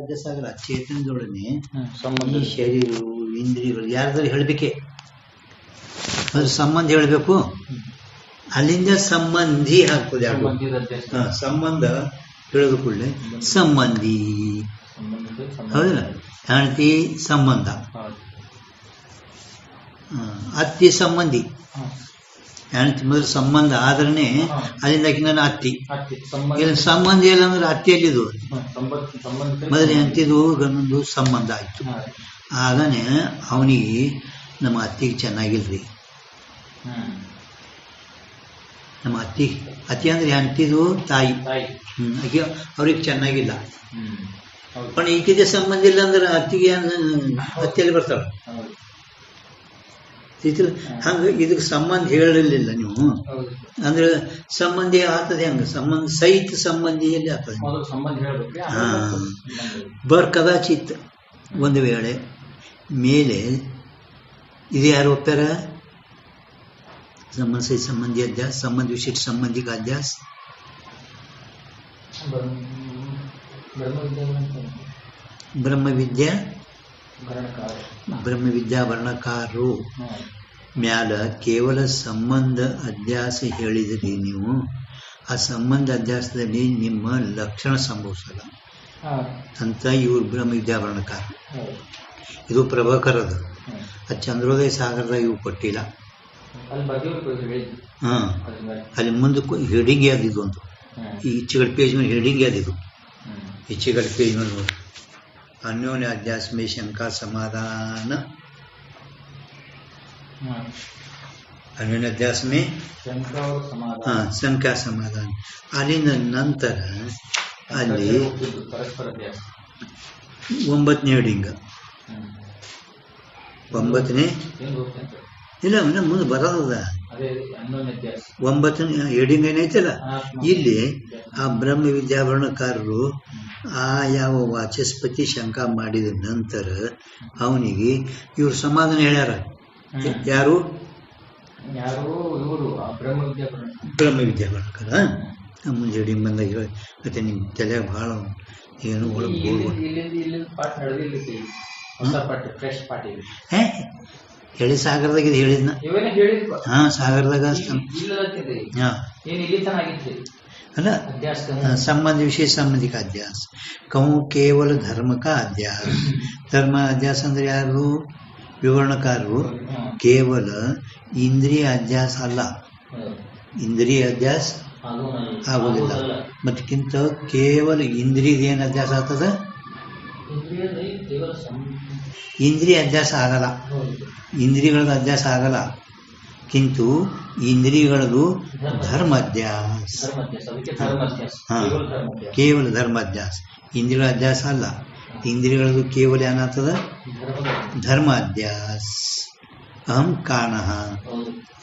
ಅಭ್ಯಾಸ ಆಗಲ್ಲ. ಚೇತನದೊಡನೆ ಈ ಶರೀರವು ಇಂದ್ರಿಯಗಳು ಯಾರ್ದಾರು ಹೇಳ್ಬೇಕೆ, ಅದು ಸಂಬಂಧ ಹೇಳ್ಬೇಕು. ಅಲ್ಲಿಂದ ಸಂಬಂಧಿ ಹಾಕ್ಬೋದು. ಯಾರು ಸಂಬಂಧ ಹೇಳಿದ ಕೂಡಲೇ ಸಂಬಂಧಿ, ಹೌದಲ್ಲ? ಹೆಂಡತಿ ಸಂಬಂಧ, ಅತ್ತಿ ಸಂಬಂಧಿ. ಹೆಂಡತಿ ಮೊದಲು ಸಂಬಂಧ ಆದ್ರೇ ಅಲ್ಲಿಂದ ನನ್ನ ಅತ್ತಿ. ಸಂಬಂಧ ಇಲ್ಲ ಅಂದ್ರೆ ಅತ್ತಿಯಲ್ಲಿದು ಮೊದಲು ಹೆಂಡತಿದು ಗಂಡಂದು ಸಂಬಂಧ ಆಯ್ತು. ಆಗನೇ ಅವನಿಗೆ ನಮ್ಮ ಅತ್ತಿಗೆ ಚೆನ್ನಾಗಿಲ್ರಿ. ನಮ್ಮ ಅತ್ತಿ ಅಂದ್ರೆ ಹೆಂಡತಿದು ತಾಯಿ. ಆಕೆ ಅವ್ರಿಗೆ ಚೆನ್ನಾಗಿಲ್ಲ. पण ಈಕೆಗೆ ಸಂಬಂಧ ಇಲ್ಲ ಅಂದ್ರೆ ಅತ್ತಿಗೆ ಅತ್ತಿಯಲ್ಲಿ ಬರ್ತಾಳ. ಹಂಗ ಇದಕ್ಕೆ ಸಂಬಂಧ ಹೇಳಲಿಲ್ಲ ನೀವು ಅಂದ್ರೆ ಸಂಬಂಧಿ ಆಗ್ತದೆ. ಹಂಗ ಸಂಬಂಧ ಸಹಿತ ಸಂಬಂಧಿಯಲ್ಲಿ ಆಗ್ತದೆ. ಬರ್ ಕದಾಚಿತ್ ಒಂದು ವೇಳೆ ಮೇಲೆ ಇದು ಯಾರು ಒಪ್ಪ್ಯಾರ? संबंध सहित संबंधी अध्यास, संबंध विशिष्ट संबंधी का अध्यास. ಬ್ರಹ್ಮ ವಿದ್ಯಾ ವರ್ಣಕಾರರು ಮ್ಯಾಲ ಕೇವಲ ಸಂಬಂಧ ಅಧ್ಯಾಸ ಹೇಳಿದ್ರಿ ನೀವು. ಆ ಸಂಬಂಧ ಅಧ್ಯಾಸದಲ್ಲಿ ನಿಮ್ಮ ಲಕ್ಷಣ ಸಂಭವಿಸಲ್ಲ ಅಂತ ಇವ್ರು ಬ್ರಹ್ಮ ವಿದ್ಯಾ ವರ್ಣಕಾರ. ಇದು ಪ್ರಭಾಕರದ ಚಂದ್ರೋದಯ ಸಾಗರದಾಗ ಇವು ಕೊಟ್ಟಿಲ್ಲ. ಅಲ್ಲಿ ಮುಂದಕ್ಕೂ ಹೆಡಿಂಗ್ ಯಾವ್ದಿದು ಅಂತ ಈ ಈಚೆಗಡೆ ಪೇಜ್ ಮೇಲೆ ಹೆಡಿಂಗ್ ಯಾವ್ದಿದು ಈಚೆಗಡೆ ಪೇಜ್ ಮೇಲೆ ನೋಡಿ. ಅನ್ಯೋನ್ಯ ಅಧ್ಯಾಸ ಮೇ ಶಂಕಾ ಸಮಾಧಾನ, ಅನ್ಯೋನ್ಯ ಅಧ್ಯಾಸ ಮೇ ಶಂಕಾ ಸಮಾಧಾನ. ಅಲ್ಲಿಂದ ನಂತರ ಅಲ್ಲಿ 9ನೇ ಹೆಡಿಂಗ್, 9ನೇ ಇಲ್ಲ ಮುಂದೆ ಬರೋದ 9ನೇ ಹೆಡಿಂಗ್ ಏನೈತಲ್ಲ. ಇಲ್ಲಿ ಆ ಬ್ರಹ್ಮ ವಿದ್ಯಾವರ್ಣಕಾರರು ಆ ಯಾವ ವಾಚಸ್ಪತಿ ಶಂಕಾ ಮಾಡಿದ ನಂತರ ಅವನಿಗೆ ಇವ್ರು ಸಮಾಧಾನ ಹೇಳ್ಯಾರ. ಯಾರು? ಬ್ರಹ್ಮ ವಿದ್ಯಾವರ್ಣಕಾರ. ಮುಂದೆ ಹೆಡಿಂಗ್ ಬಂದಾಗ ಹೇಳಿ ಮತ್ತೆ ನಿಮ್ ತಲೆ ಬಹಳ ಏನು ಒಳಗೆ ಹೇಳಿ ಸಾಗರದಾಗ ಇದು ಹೇಳಿದ್ನ. ಹಾ ಸಾಗರದಾಗ ಅಲ್ಲ संबंध विशेष संबंधी का अध्यास कहूँ केवल धर्म का अध्यास. धर्म अध्यास ಅಂದ್ರೆ ಯಾರು? ವಿವರಣಕಾರರು. ಕೇವಲ ಇಂದ್ರಿಯ ಅಧ್ಯಾಸ ಅಲ್ಲ, ಇಂದ್ರಿಯ ಅಧ್ಯಾಸ ಆಗೋದಿಲ್ಲ. ಮತ್ತಕ್ಕಿಂತ ಕೇವಲ ಇಂದ್ರಿಯದ ಏನು ಅಧ್ಯಾಸ ಆಗ್ತದ? ಇಂದ್ರಿಯ ಅಧ್ಯಾಸ ಆಗಲ್ಲ, ಇಂದ್ರಿಯಗಳದ ಅಧ್ಯಾಸ ಆಗಲ್ಲ. किंतु इंद्रियಗಳದು धर्म अध्यास. ಕೇವಲ ಧರ್ಮ ಅಧ್ಯಾಸ, ಇಂದ್ರಿಯಗಳ ಅಧ್ಯಾಸ ಅಲ್ಲ. ಇಂದ್ರಿಯಗಳದು ಕೇವಲ ಏನಾಗ್ತದ? ಧರ್ಮ ಅಧ್ಯಾಸ. ಅಹಂ ಕಾಣಃ,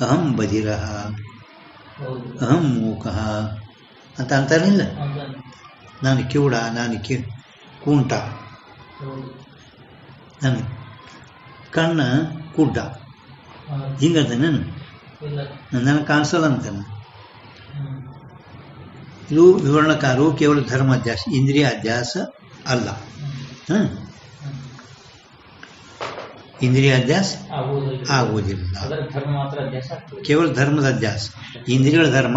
ಅಹಂ ಬಧಿರಃ, ಅಹಂ ಮೂಕಃ ಅಂತ ಅಂತಾರಿಲ್ಲ. ನಾನು ಕಿವುಡ, ನಾನು ಕೂಂಟ, ನನ್ನ ಕಣ್ಣ ಕುಡ್ಡ, ಹಿಂಗಂತ ನನಗೆ ಕಾಣಿಸಲ್ಲ ಅಂತಾನೆ. ಇದು ವಿವರಣಕಾರು ಕೇವಲ ಧರ್ಮ ಅಧ್ಯಾಸ, ಇಂದ್ರಿಯ ಅಧ್ಯಾಸ ಅಲ್ಲ. ಇಂದ್ರಿಯ ಅಧ್ಯಾಸ ಆಗುವುದಿಲ್ಲ, ಕೇವಲ ಧರ್ಮದ ಅಧ್ಯಾಸ. ಇಂದ್ರಿಯಗಳ ಧರ್ಮ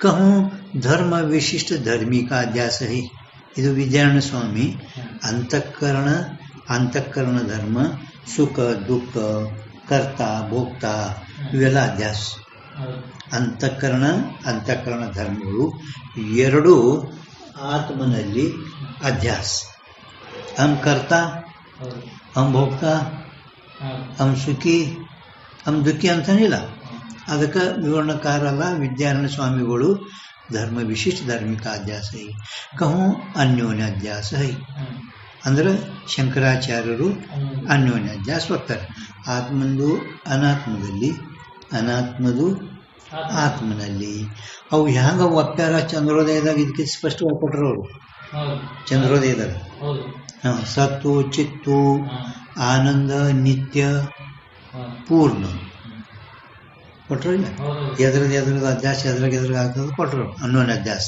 कहूँ धर्म विशिष्ट धर्मी का अध्यास है. ಇದು ವಿದ್ಯಾರಣ್ಯ ಸ್ವಾಮಿ ಅಂತಃಕರಣ ಧರ್ಮ, ಸುಖ ದುಃಖ, ಕರ್ತ ಭೋಕ್ತ ಇವೆಲ್ಲ ಅಧ್ಯಾಸ. ಅಂತಃಕರಣ ಧರ್ಮಗಳು ಎರಡೂ ಆತ್ಮನಲ್ಲಿ ಅಧ್ಯಾಸ. ಹಂ ಕರ್ತ, ಹಂ ಭೋಕ್ತ, ಹಂ ಸುಖಿ, ಹಂ ದುಃಖಿ ಅಂತನಿಲ್ಲ. ಅದಕ್ಕೆ ವಿವರಣಕಾರ ಅಲ್ಲ ವಿದ್ಯಾರಣ್ಯ ಸ್ವಾಮಿಗಳು ಧರ್ಮ ವಿಶಿಷ್ಟ ಧಾರ್ಮಿಕ ಅಧ್ಯಾಸ ಹೈ. कहूँ ಅನ್ಯೋನ್ಯ ಅಧ್ಯಾಸ ಹೈ ಅಂದ್ರೆ ಶಂಕರಾಚಾರ್ಯರು ಅನ್ಯೋನ್ಯ ಅಧ್ಯಾಸ ಹೋಗ್ತಾರೆ. ಆತ್ಮಂದು ಅನಾತ್ಮದಲ್ಲಿ, ಅನಾತ್ಮದು ಆತ್ಮನಲ್ಲಿ. ಅವು ಹ್ಯಾಂಗ ಒಪ್ಪ್ಯಾರ? ಚಂದ್ರೋದಯದಾಗ ಇದಕ್ಕೆ ಸ್ಪಷ್ಟವಾಗಿ ಕೊಟ್ಟರು ಅವರು. ಚಂದ್ರೋದಯದಾಗ ಸತ್ತು ಚಿತ್ತು ಆನಂದ ನಿತ್ಯ ಪೂರ್ಣ ಕೊಟ್ಟರು. ಇಲ್ಲ ಎದ್ರದ್ದು ಅಧ್ಯಾಸ ಎದ್ರಾಗ ಹಾಕೋದು ಕೊಟ್ಟರು. ಅನ್ಯೋನ್ಯ ಅಧ್ಯಾಸ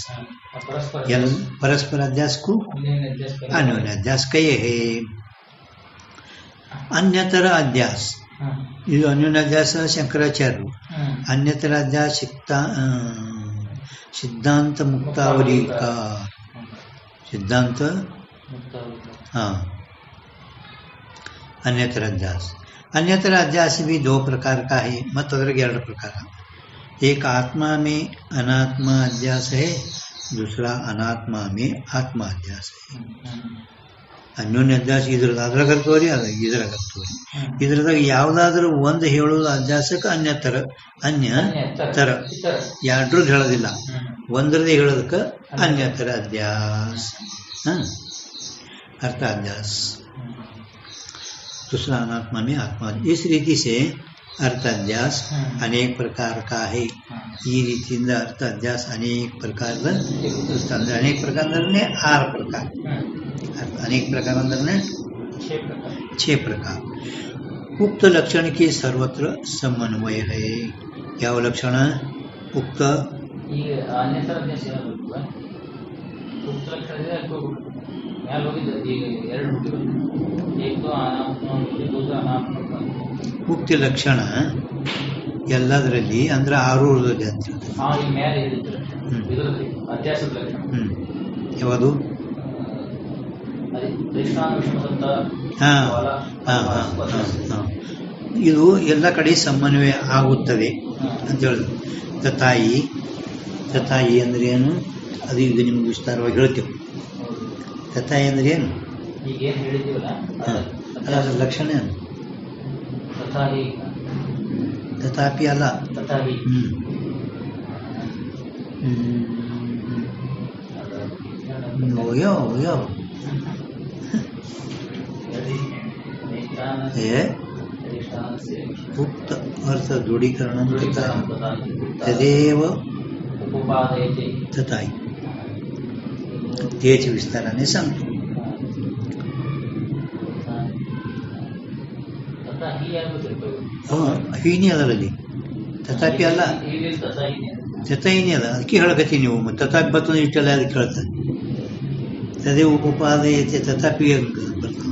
परस्पर अध्यास को अन्योन्य अध्यास कहे है। अन्यतर अध्यास ಇದು ಅನ್ಯೋನ್ಯಾಧ್ಯಾಸ ಶಂಕರಾಚಾರ್ಯರು ಅನ್ಯತರ ಅಧ್ಯಾಸ ಸಿದ್ಧಾಂತ मुक्तावली का सिद्धांत अन्यतर अध्यास भी दो प्रकार का है मत ಎರಡು प्रकार। एक आत्मा में अनात्मा अध्यास है, दूसरा अनात्मा में आत्मा अध्यास है। ಅನ್ಯೋನ್ಯ ಅಧ್ಯಾಸ ಇದ್ರದಾದ್ರಾಗರ್ತವ್ರಿ ಅದ ಇದ್ರಾಗರ್ತವ್ರಿ ಇದ್ರದಾಗ ಯಾವ್ದಾದ್ರೂ ಒಂದು ಹೇಳೋದು ಅಧ್ಯಾಸಕ್ಕೆ ಅನ್ಯತರ ಎರಡ್ರದ್ದು ಹೇಳೋದಿಲ್ಲ, ಒಂದ್ರದೇ ಹೇಳೋದಕ್ಕೆ ಅನ್ಯತರ अध्यास अर्थ अध्यास, दूसरा अनात्मा में आत्मा। इस रीति से अर्थ अध्यास अनेक प्रकार का है। ಈ ರೀತಿಯಿಂದ अर्थ अध्यास अनेक प्रकाರದ अनेक प्रकार ಅಂದ್ರೆ 6 प्रकार, अनेक प्रकार अंदर 6 प्रकार। उक्त लक्षण की सर्वत्र समन्वय है। ಯಾವ ಲಕ್ಷಣ? उक्त ಮುಕ್ತಿ ಲಕ್ಷಣ ಎಲ್ಲದರಲ್ಲಿ ಅಂದ್ರೆ 6 ಅಂತ ಯಾವುದು? ಇದು ಎಲ್ಲ ಕಡೆ ಸಮನ್ವಯ ಆಗುತ್ತದೆ ಅಂತ ಹೇಳಿದ್ರು. ತಥಾಯಿ ಅಂದ್ರೆ ಏನು? ಅದು ಈಗ ನಿಮ್ಗೆ ವಿಸ್ತಾರವಾಗಿ ಹೇಳ್ತೇವೆ. ತಥಾಯಿ ಅಂದ್ರೆ ಏನು? ಅದರ ಲಕ್ಷಣ ಏನು? ತಥಾಪಿ ಅಲ್ಲ, ಯಾವ उक्त अर्थ दृढ़ीकरण तदेव तथाई तेज विस्ताराने सांगतो. ಹೀನಿ ಅದರಲ್ಲಿ ತಥಾಪಿ ಅಲ್ಲ, ತಥಾಯಿನಿ ಅದ. ಅದಕ್ಕೆ ಹೇಳಕತ್ತೀನಿ ನೀವು ತಥಾಪಿ ಬರ್ತದೆ ಇಷ್ಟೆಲ್ಲ ಅದಕ್ಕೆ ಹೇಳ್ತಾರೆ. ತದೇ ಉಪಾದಯತೆ ತಥಾಪಿ ಬರ್ತದೆ.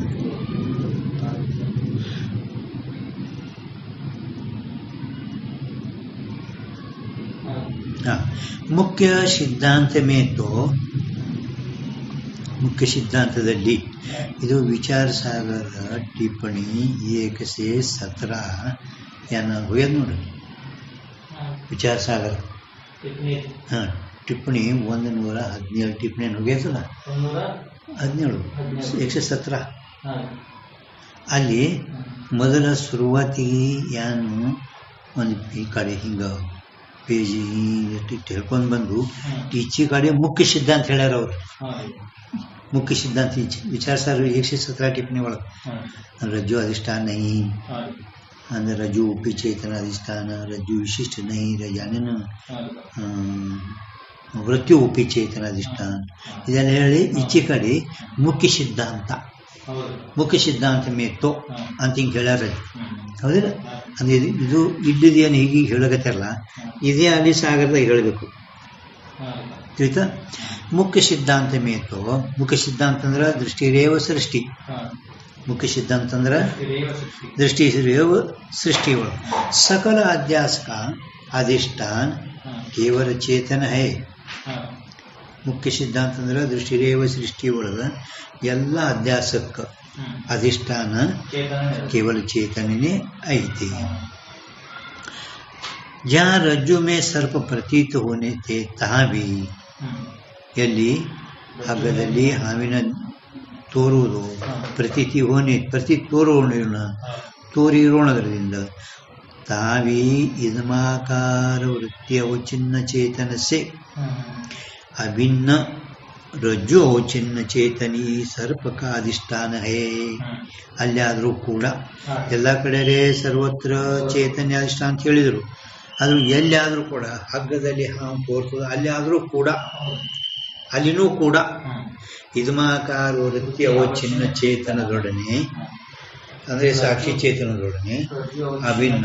ಮುಖ್ಯ ಸಿದ್ಧಾಂತ ಮೇತೋ ಮುಖ್ಯ ಸಿದ್ಧಾಂತದಲ್ಲಿ ಇದು ವಿಚಾರ ಸಾಗರ ಟಿಪ್ಪಣಿ 1-17 ಏನ ಹೋಗ್ಯದ ನೋಡ್ರಿ. ವಿಚಾರ ಸಾಗರ ಟಿಪ್ಪಣಿ 117 ಟಿಪ್ಪಣಿ ಹೋಗ್ಯದಲ್ಲ, 17 117 ಅಲ್ಲಿ ಮೊದಲ ಶುರುವಾತಿಗೆ ಏನು ಒಂದು ಈ ಕಡೆ ಹಿಂಗ ಪೇಜಿ ಹೇಳ್ಕೊಂಡು ಬಂದು ಈಚೆ ಕಡೆ ಮುಖ್ಯ ಸಿದ್ಧಾಂತ ಹೇಳ್ಯಾರ ಅವರು. ಮುಖ್ಯ ಸಿದ್ಧಾಂತ ವಿಚಾರ ಸಾಗರ 117 ಟಿಪ್ಪಣಿ ಒಳಗೆ रज्जु अधिष्ठान नहीं, अंदर रज्जु उपी चेतन अधिष्ठान, रज्जु विशिष्ट नहीं, रजानन मृत्यु उपी चेतन अधिष्ठान ಇದೆಲ್ಲ ಹೇಳಿ ಈಚೆ ಕಡೆ ಮುಖ್ಯ ಸಿದ್ಧಾಂತ ಮೇತೋ ಅಂತ ಹಿಂಗೆ ಹೇಳ್ಯಾರ. ಹೌದಿಲ್ಲ? ಅಂದ್ರೆ ಇದು ಇಲ್ಲಿದೇನು ಹೀಗೆ ಹೇಳಕತ್ತಾರಲ್ಲ, ಇದೇ ಅಲ್ಲಿ ಸಾಗರದಾಗ ಹೇಳಬೇಕು. ತಿಳಿತಾ? ಮುಖ್ಯ ಸಿದ್ಧಾಂತ ಮೇತೋ, ಮುಖ್ಯ ಸಿದ್ಧಾಂತ ಅಂದ್ರೆ ದೃಷ್ಟಿರೇವ ಸೃಷ್ಟಿ. मुख्य सिद्धांत अंदर दृष्टि सृष्टि सकल अध्यास का अधिष्ठान केवल चेतन है. मुख्य सिद्धांत अंदर दृष्टि सृष्टि ಒಳಗ ಎಲ್ಲ ಅಧ್ಯಾಸಕ್ಕೆ अधिष्ठान केवल चेतनನೇ ಐತಿ. जहाँ रज्जु में सर्प प्रतीत होने थे तहाँ भी ಎಲ್ಲಿ ಹಗ್ಗದಲ್ಲಿ ಹಾವಿನ ತೋರುವುದು ಪ್ರತೀತಿ ಹೋನೆ ಪ್ರತಿ ತೋರಿರೋಣದ್ರಿಂದ ತಾವೀ ಇದಮಾಕಾರ ವೃತ್ತಿ ಅವಚಿನ್ನ ಚೇತನ ಸೆ ಅಭಿನ್ನ ರಜ್ಜು ಅವಚಿನ್ನ ಚೇತನಿ ಸರ್ಪಕ ಅಧಿಷ್ಠಾನ ಹೇ. ಅಲ್ಲಾದರೂ ಕೂಡ ಎಲ್ಲ ಕಡೆ ಸರ್ವತ್ರ ಚೇತನ್ಯ ಅಧಿಷ್ಠಾನ ಅಂತ ಹೇಳಿದರು. ಅದು ಎಲ್ಲಿಯಾದರೂ ಕೂಡ ಹಗ್ಗದಲ್ಲಿ ಹಾವು ತೋರ್ತದೆ, ಅಲ್ಲಿಯಾದರೂ ಕೂಡ ಅಲ್ಲಿನೂ ಕೂಡ ಇದಮಾಕಾರ ವೃತ್ತಿ ಅವಚಿನ್ನ ಚೇತನದೊಡನೆ ಅಂದ್ರೆ ಸಾಕ್ಷಿ ಚೇತನದೊಡನೆ ಅಭಿನ್ನ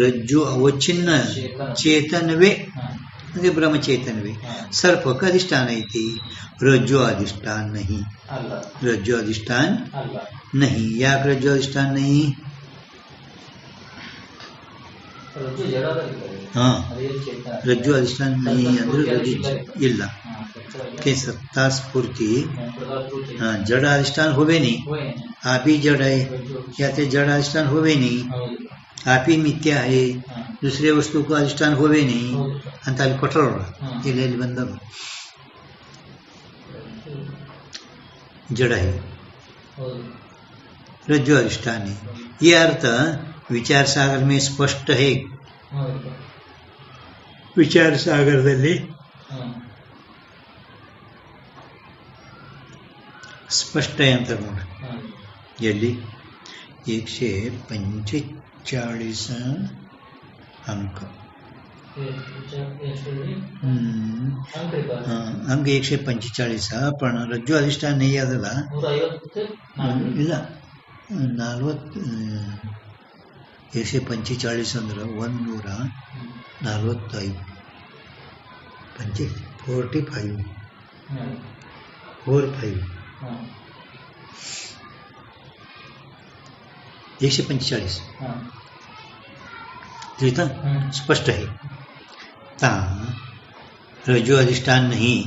ರಜ್ಜು ಅವಚಿನ್ನ ಚೇತನವೇ ಅಂದರೆ ಬ್ರಹ್ಮಚೇತನವೇ. ಸರ್ಪಕ್ಕೆ ಅಧಿಷ್ಠಾನ ಐತಿ, ರಜ್ಜು ಅಧಿಷ್ಠಾನ ನಹಿ. ರಜ್ಜು ಅಧಿಷ್ಠಾನ ನಹಿ. ಯಾಕೆ ರಜ್ಜು ಅಧಿಷ್ಠಾನ ನಹಿ? हाँ, रज्जु अधिष्ठान नहीं ಅಂದ್ರೆ ರಜ್ಜು ಇಲ್ಲ. के सत्ता स्फूर्ति हाँ, जड़ अधिष्ठान होवे नहीं, आप ही जड़ है, या तो जड़ अधिष्ठान होवे नहीं, आप ही मिथ्या है, दूसरे वस्तु को अधिष्ठान होवे नहीं ಅಂತ ಅಲ್ಲಿ ಕೊಟ್ಟರೋಣ. ಇಲ್ಲಿ ಬಂದವರು जड़ है, रज्जु अधिष्ठान है. ये अर्थ विचार सागर में स्पष्ट है. विचार सागरದಲ್ಲಿ स्पष्ट है ಅಂತ ನೋಡಿ. ಎಲ್ಲಿ 145 अंक अंक 145 पण रज्जु अधिष्ठान नहीं ಆದಲ್ಲ ಇಲ್ಲ 145 ಅಂದ್ರೆ 145 45 145 ठीक है, स्पष्ट है. ता रज्जु अधिष्ठान नहीं,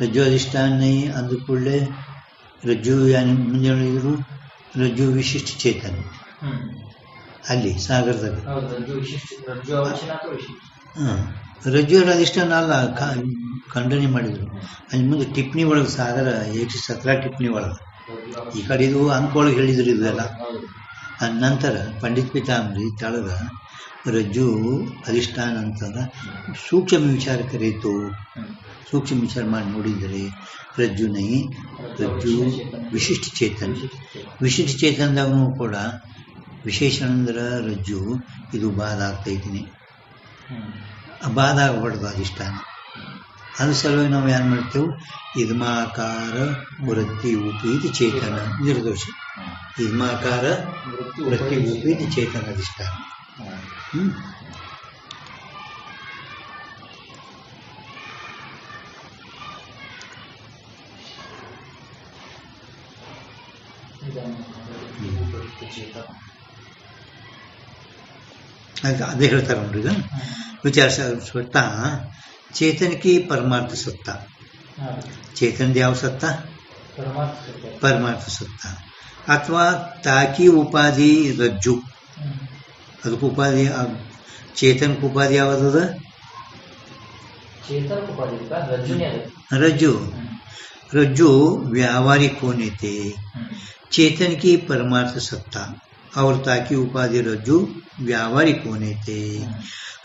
रज्जु अधिष्ठान नहीं अंदकूडले रज्जु यानी ಮುಂದೆ ಹೇಳಿದ್ರು ರಜ್ಜು ವಿಶಿಷ್ಟ ಚೇತನ. ಅಲ್ಲಿ ಸಾಗರದಲ್ಲಿ ರಜ್ಜು ಅಧಿಷ್ಠಾನ ಅಲ್ಲ ಖಂಡನೆ ಮಾಡಿದ್ರು. ಅಲ್ಲಿ ಮುಂದೆ ಟಿಪ್ಪಣಿ ಒಳಗೆ ಸಾಗರ 117 ಟಿಪ್ಪಣಿ ಒಳಗೆ ಈ ಕಡೆ ಇದು ಅಂಕೊಳಗೆ ಹೇಳಿದ್ರು ಇದೆಲ್ಲ. ನಂತರ ಪಂಡಿತ್ ಪಿತಾಂಬರಿ ತಳಗ ರಜ್ಜು ಅಧಿಷ್ಠಾನ ಅಂತಂದ್ರೆ ಸೂಕ್ಷ್ಮ ವಿಚಾರ ಕರೀತು. ಸೂಕ್ಷ್ಮ ವಿಚಾರ ಮಾಡಿ ನೋಡಿದರೆ ರಜ್ಜು ನೈ, ರಜ್ಜು ವಿಶಿಷ್ಟ ಚೇತನ. ವಿಶಿಷ್ಟ ಚೇತನದಾಗೂ ಕೂಡ ವಿಶೇಷಣ ಅಂದ್ರೆ ರಜ್ಜು ಇದು ಬಾಧ ಆಗ್ತೈತಿನಿ, ಬಾಧ ಆಗಬಾರ್ದು ಅಧಿಷ್ಠಾನ. ಅದ್ರ ಸಲುವಾಗಿ ನಾವು ಏನು ಮಾಡ್ತೇವೆ, ಇದ್ಮಾಕಾರ ವೃತ್ತಿ ಉಪೀತಿ ಚೇತನ ನಿರ್ದೋಷ. ಇದ್ಮಾಕಾರ ವೃತ್ತಿ ಉಪೀತಿ ಚೇತನ ಅಧಿಷ್ಠಾನ. ಅದೇ ಹೇಳ್ತಾರೆ ನೋಡ್ರಿ. ಈಗ ವಿಚಾರ ಸ್ವತಃ ಚೇತನಕ್ಕೆ ಪರಮಾರ್ಥ ಸತ್ತ. ಚೇತನದ ಯಾವ ಸತ್ತ? ಪರಮಾರ್ಥ ಸತ್ತ. ಅಥವಾ ತಾಕಿ ಉಪಾಧಿ ರಜ್ಜು, ಅದಕ್ಕೆ ಉಪಾಧಿ ಚೇತನಕ್ಕೆ ಉಪಾಧಿ ಯಾವ್ದದ? रज्जु. रज्जु व्यावहारिक होने थे, चेतन की परमार्थ सत्ता और ताकि उपाधि रज्जु व्यावहारिक होने थे.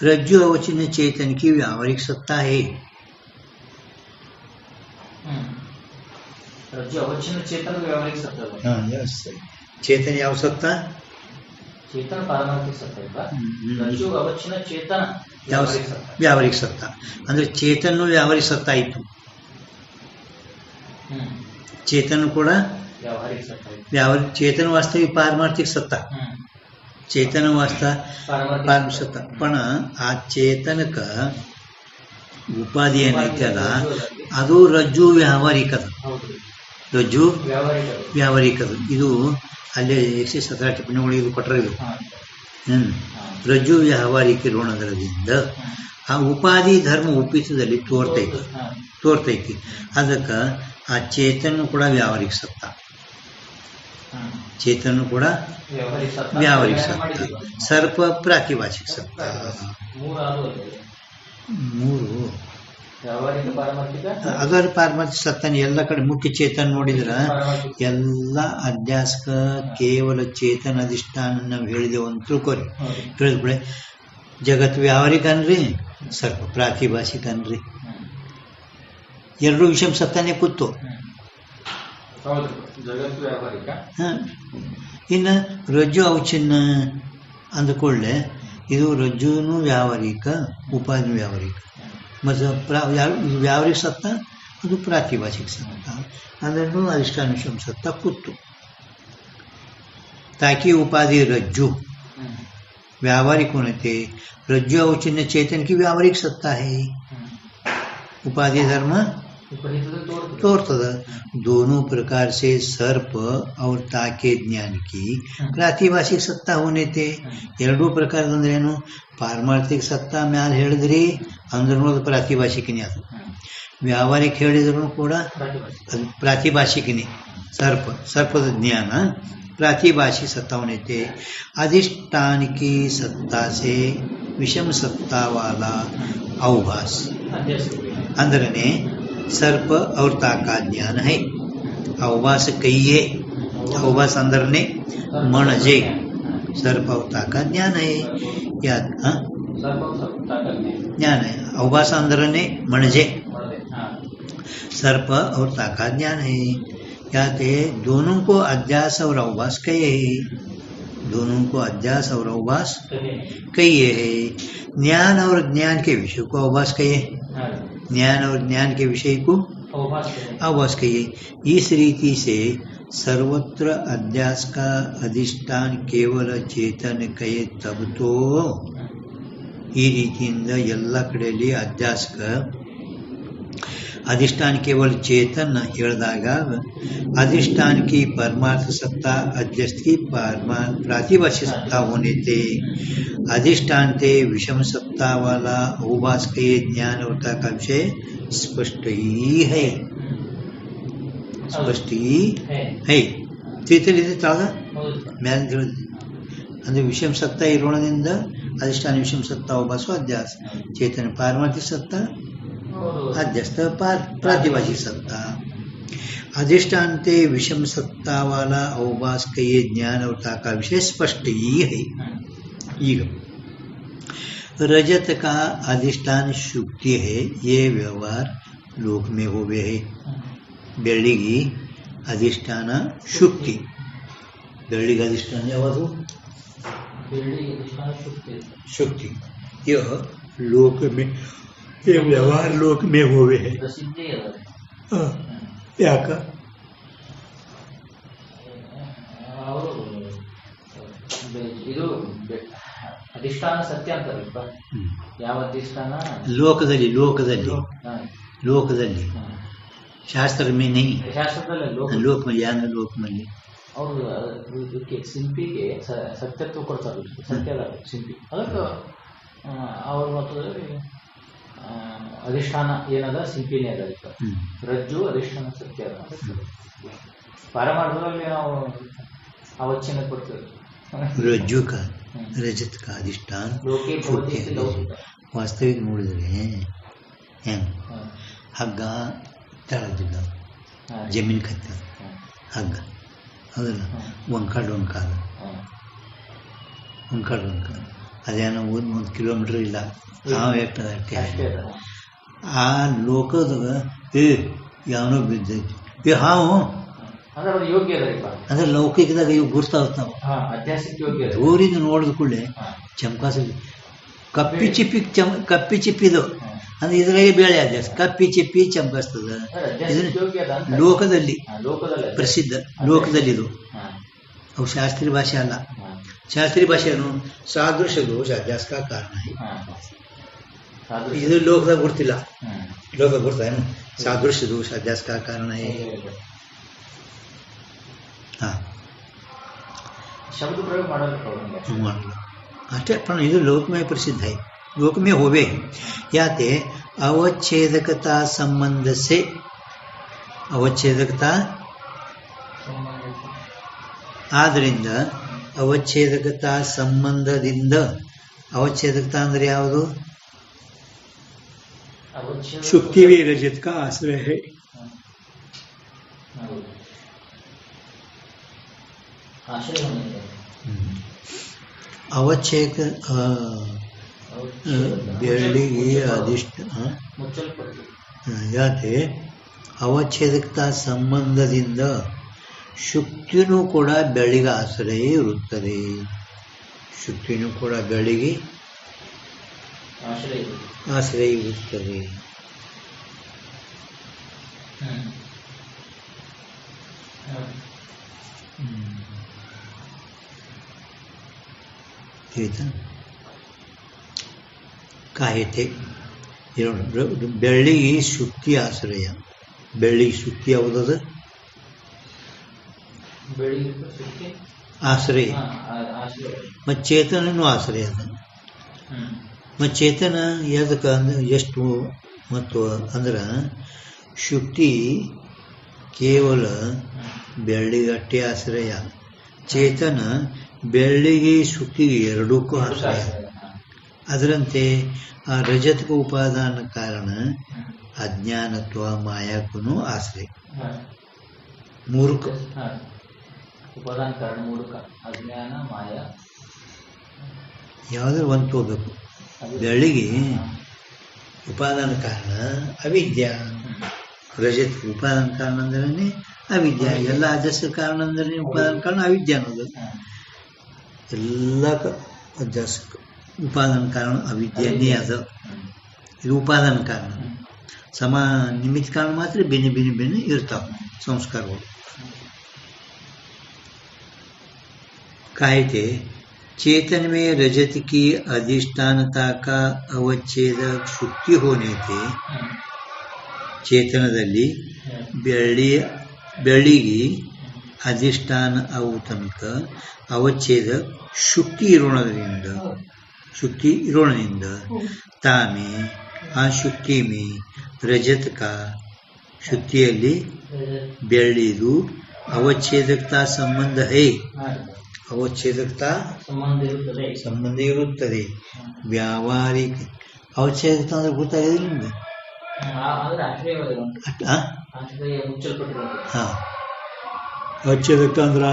रज्जु अवचिन्न चेतन की व्यावहारिक सत्ता है. रज्जु अवचिन्न चेतन व्यावहारिक सत्ता. हाँ, यस. चेतन ಯಾವ ಸತ್ತಾ? चेतन पारमार्थिक सत्ता. रज्जु अवचिन्न चेतन ವ್ಯಾವಹಾರಿಕ ಸತ್ತಾ. ಅಂದ್ರೆ ಚೇತನ ವ್ಯಾವಹಾರಿಕ ಸತ್ತಾ ಆಯಿತು. चेतन ಕೂಡ ವ್ಯಾವಹಾರಿಕ. ಚೇತನ ವಾಸ್ತವಿಕ ಪಾರಮಾರ್ಥಿಕ ಸತ್ತಾ. चेतन वास्ता पारमार्थिक सत्ता. पण ಆ ಚೇತನಕ ಉಪಾಧಿ ಏನೈತಲ್ಲ ಅದು ರಜ್ಜು ವ್ಯಾವಹಾರಿಕದ. ರಜ್ಜು ವ್ಯಾವಹಾರಿಕದ. ಇದು ಅಲ್ಲೇ 117 ಟಿಪ್ಪಣಿ ಒಳಗೆ ಇದು ಕೊಟ್ಟರೆ ಇದು ರಜ್ಜು ವ್ಯಾವಹಾರಿಕ ಋಣದರದಿಂದ ಆ ಉಪಾಧಿ ಧರ್ಮ ಉಪಿತದಲ್ಲಿ ತೋರ್ತೈತಿ. ಅದಕ್ಕೆ ಆ ಚೇತನ ಕೂಡ ವ್ಯಾವಹಾರಿಕ ಸತ್ತ. ಚೇತನ ಕೂಡ ವ್ಯಾವಹಾರಿಕ ಸತ್ತ. ಸರ್ಪ ಪ್ರಾತಿಭಾಷಿಕ ಸತ್ತ. ಮೂರು ಅದರ ಪಾರಮಾರ್ಥಿಕ ಸತ್ತಾನ. ಎಲ್ಲ ಕಡೆ ಮುಖ್ಯ ಚೇತನ ನೋಡಿದ್ರ ಎಲ್ಲ ಅಧ್ಯಾಸಕ ಕೇವಲ ಚೇತನ ಅಧಿಷ್ಠಾನ ನಾವು ಹೇಳಿದೆವು ಅಂತ ತಿಳ್ಕೊರಿ. ಹೇಳಿದ್ಬಿಳೆ ಜಗತ್ ವ್ಯಾವಹಾರಿಕ ಅನ್ರಿ, ಸರ್ಪ ಪ್ರಾತಿಭಾಷಿಕ ಅನ್ರಿ. ಎರಡು ವಿಷಯ ಸತ್ತಾನೆ ಕೂತು. ಇನ್ನು ರಜ್ಜು ಅವಚಿನ್ನ ಅಂದ್ಕೊಳ್ಳೆ ಇದು ರಜ್ಜುನು ವ್ಯಾವಹಾರಿಕ, ಉಪಾಧಿ ವ್ಯಾವಹಾರಿಕ. ಮತ್ತು ವ್ಯಾವಹಾರಿಕ ಸತ್ತ ಅದು ಪ್ರಾತಿಭಾಷಿಕ ಸತ್ತ. ಅದನ್ನು ಅಧಿಷ್ಠಾನ ವಿಷಯ ಸತ್ತ ಕೂತು. ತಾಕಿ ಉಪಾಧಿ ರಜ್ಜು व्यावहारिक होने रज्जु अवचिन्न चेतन की व्यावहारिक सत्ता है उपाधि धर्म तोड़तद दोनों प्रकार से सर्प और ताके ज्ञान की प्रातिभाषिक सत्ता होने थे ಎರಡೂ ಪ್ರಕಾರದಂದ್ರೇನು ಪಾರಮಾರ್ಥಿಕ ಸತ್ತಾ ಮ್ಯಾಲ ಹೇಳಿದ್ರಿ ಅಂದ್ರೆ ನೋಡೋದು ಪ್ರಾತಿಭಾಷಿಕನೇ ಅದು ವ್ಯಾವಹಾರಿಕ ಹೇಳಿದ್ರು ಕೂಡ ಅದು ಪ್ರಾತಿಭಾಷಿಕನೇ सर्पद ज्ञान प्रातिभाषिक सत्ता होने थे अधिष्ठान की सत्ता से विषम सत्ता वाला अवभास अंदरने सर्प और ताका ज्ञान है अवभास कहिए अवभास अंदरने मणजे सर्प और ताका ज्ञान है या ज्ञान है अवभास अंदरने मणजे सर्प और ताका ज्ञान है कहते दोनों को अध्यास और अवभास कहे दोनों को अध्यास और अवभास कहिए है ज्ञान और ज्ञान के विषय को अवभास कहिए ज्ञान और ज्ञान के विषय को अवभास कहिए इस रीति से सर्वत्र अध्यास का अधिष्ठान केवल चेतन कहे तब तो ಈ ರೀತಿಯಿಂದ ಎಲ್ಲ ಕಡೆಯಲ್ಲಿ ಅಧ್ಯಾಸಕ अधिष्ठान केवल चेतन ಹೇಳಿದಾಗ अधिष्ठान की परमार्थ सत्ता अध्यस्त की प्रातिभाषिक सत्ता होने थे अधिष्ठान थे विषम सत्ता वाला अवभास के ज्ञान होता का विषय स्पष्ट ही है स्पष्ट ही है ಚೇತನಿದೆ ತಾಗ ಮ್ಯಾಲೆ ತಿಳಿದು ಅಂದ್ರೆ ವಿಷಮ ಸತ್ತಾ ಇರೋಣದಿಂದ अधिष्ठान विषम सत्ता अवभास अध्यास चेतन पारमार्थिक सत्ता अध्यस्त प्रातिभाषिक सत्ता अधिष्ठान ते विषम सत्ता वाला अवभास के ये ज्ञान और का विषय स्पष्ट ही है रजत का अधिष्ठान शुक्ति है ये व्यवहार लोक में होवे है ಬೆಳ್ಳಿಗೆ अधिष्ठान शुक्ति ಬೆಳ್ಳಿಗೆ अधिष्ठान ಯಾವುದು शुक्ति यह लोक में ये व्यवहार लोक में होवे है ಯಾಕ ಇದು ಅಧಿಷ್ಠಾನ ಸತ್ಯ ಅಂತಾರಪ್ಪ ಯಾವ ಅಧಿಷ್ಠಾನ ಲೋಕದಲ್ಲಿ ಲೋಕದಲ್ಲಿ ಲೋಕದಲ್ಲಿ ಶಾಸ್ತ್ರ में नहीं ಶಾಸ್ತ್ರದಲ್ಲಿ लोक में यान लोक में ಅವರು ಇದಕ್ಕೆ ಶಿಲ್ಪಿಗೆ ಸತ್ಯತ್ವ ಕೊಡ್ತಾರೆ ಸತ್ಯದ ಶಿಲ್ಪಿ ಅದಕ್ಕೆ ಅವ್ರ ಮತದಲ್ಲಿ अधिष्ठान ಏನದ ಶಿಲ್ಪಿನೇ ಅದ ರಜ್ಜು अधिष्ठान ಸತ್ಯ ಅದ ಪಾರಮಾರ್ಥದಲ್ಲಿ ನಾವು ಅವಚ್ಛೇದ ಕೊಡ್ತೇವೆ रज्जु का रजत का अधिष्ठान वास्तविक ನೋಡಿದ್ರೆ ಹಗ್ಗ ತಳದಿಲ್ಲ ಜಮೀನ್ ಕತ್ತ ಹಗ್ಗ ಹೌದಲ್ಲ ಒಂಕಾಡು ಅದೇನೋ 1 ಕಿಲೋಮೀಟರ್ ಇಲ್ಲ ಅಷ್ಟೇ ಆ ಲೋಕದಾಗ ಯಾವನೋ ಬಿದ್ದೈತಿ ಹಾವು ಅಂದ್ರೆ ಲೌಕಿಕದಾಗ ಇವು ಗುರ್ತಾವ್ ದೂರಿಂದ ನೋಡಿದ ಕೂಡಲೇ ಚಮಕಾಸ ಕಪ್ಪಿ ಚಿಪ್ಪಿದು ಅಂದ್ರೆ ಇದ್ರಾಗೆ ಬೇಳೆ ಅಧ್ಯಾಸ ಕಪ್ಪಿ ಚಿಪ್ಪಿ ಚಮಕಾಸ್ತದ ಲೋಕದಲ್ಲಿ ಪ್ರಸಿದ್ಧ ಲೋಕದಲ್ಲಿ ಇದು ಅವು ಶಾಸ್ತ್ರೀಯ ಭಾಷೆ ಅಲ್ಲ ಶಾಸ್ತ್ರೀಯ ಭಾಷೆಯನ್ನು ಸಾದೃಶ್ಯ ದೋಷ ಅಧ್ಯಾಸ का कारण है ಇದು ಲೋಕದಾಗ ಗುರ್ತಿಲ್ಲ ಲೋಕ ಗುರ್ತಾ ಏನು ಸಾದೃಶ್ಯ ದೋಷ ಅಧ್ಯಾಸ का कारण है शब्द प्रयोग ಮಾಡಲ್ಲ ಅಷ್ಟೇ पण ಇದು लोक में प्रसिद्ध है लोक में होवे याते अवच्छेदकता संबंध से अवच्छेदकता ಆದ್ದರಿಂದ ಅವಚ್ಛೇದಕತಾ ಸಂಬಂಧದಿಂದ ಅವಚ್ಛೇದಕತಾ ಅಂದ್ರೆ ಯಾವುದು ಶುಕ್ತಿವೇ ರಜತ್ का आश्रय है ಅವಚ್ಛೇದ ಬೆಳ್ಳಿಗೆ अधिष्ठान ಯಾಕೆ ಅವಚ್ಛೇದಕತಾ ಸಂಬಂಧದಿಂದ ಶುಕ್ತಿನೂ ಕೂಡ ಬೆಳ್ಳಿಗೆ ಆಶ್ರಯ ಇರುತ್ತದೆ ಶುಕ್ತಿನೂ ಕೂಡ ಬೆಳ್ಳಿಗೆ ಆಶ್ರಯ ಇರುತ್ತದೆ ಆಯ್ತಾ ಕಾಯತೆ ಬೆಳ್ಳಿಗೆ ಶುಕ್ತಿ ಆಶ್ರಯ. ಬೆಳ್ಳಿಗೆ ಶುಕ್ತಿ ಯಾವುದದು? ಆಶ್ರಯ. ಮತ್ತು ಚೇತನೂ ಆಶ್ರಯ ಅದ. ಮತ್ತು ಚೇತನ ಎದಕ್ಕೆ ಅಂದ್ರೆ ಎಷ್ಟು ಮತ್ತು ಅಂದ್ರೆ ಶುಕ್ತಿ ಕೇವಲ ಬೆಳ್ಳಿಗಟ್ಟೆ ಆಶ್ರಯ, ಚೇತನ ಬೆಳ್ಳಿಗೆ ಶುಕ್ತಿಗೆ ಎರಡಕ್ಕೂ ಆಶ್ರಯ. ಅದರಂತೆ ಆ ರಜತಕ ಉಪಾದಾನ ಕಾರಣ ಅಜ್ಞಾನತ್ವ ಮಾಯಾಕ್ಕೂ ಆಶ್ರಯ. ಮೂರಕ್ಕೆ ಉಪಾದಾನ ಕಾರಣ ಮೂರಕ್ಕೆ ಅಜ್ಞಾನ ಮಾಯಾ ಯಾವುದಾದ್ರು ಒಂದು ತಗೋಬೇಕು. ಬೆಳ್ಳಿಗೆ ಉಪಾದಾನ ಕಾರಣ ಅವಿದ್ಯಾ, ರಜತ ಉಪಾದಾನ ಕಾರಣ ಅಂದ್ರೆ ಅವಿದ್ಯಾ, ಎಲ್ಲ ಅಜಸ್ಸ ಕಾರಣ ಅಂದ್ರೆ ಉಪಾದಾನ ಕಾರಣ ಅವಿದ್ಯಾ ಅನ್ನೋದು. ಎಲ್ಲ ಅಜಸ್ಸ ಉಪಾದಾನ ಕಾರಣ ಅವಿದ್ಯಾನೇ ಅದ. ಇದು ಉಪಾದಾನ ಕಾರಣ. ಸಮ ನಿಮಿತ್ತ ಕಾರಣ ಮಾತ್ರ ಬೇನೆ ಬೇನೆ ಬೇನೆ ಇರ್ತಾವೆ ಸಂಸ್ಕಾರಗಳು. कायते चेतन में रजत की अधिष्ठानता का अवच्छेद शुक्ति होने से ಚೇತನದಲ್ಲಿ ಬೆಳ್ಳಿಗೆ ಅಧಿಷ್ಠಾನ ಅವು ತನಕ ಅವಚ್ಛೇದ ಶುಕ್ತಿ ಇರೋಣದಿಂದ ತಾಮೇ ಆ ಶುಕ್ತಿ ಮೇ ರಜತ ಕಾ ಶುಕ್ತಿಯಲ್ಲಿ ಬೆಳ್ಳಿದು ಅವಚ್ಛೇದಕತಾ ಸಂಬಂಧ ಹೈ. ಅವಚ್ಛೇದಕತಾ ಸಂಬಂಧ ಇರುತ್ತದೆ. ವ್ಯಾವಹಾರಿಕ ಅವಚ್ಛೇದಕ ಅಂದ್ರೆ ಗೊತ್ತಾಗಿದೆ ನಿಮ್ಗೆ? ಅವಚ್ಛೇದಕ ಅಂದ್ರ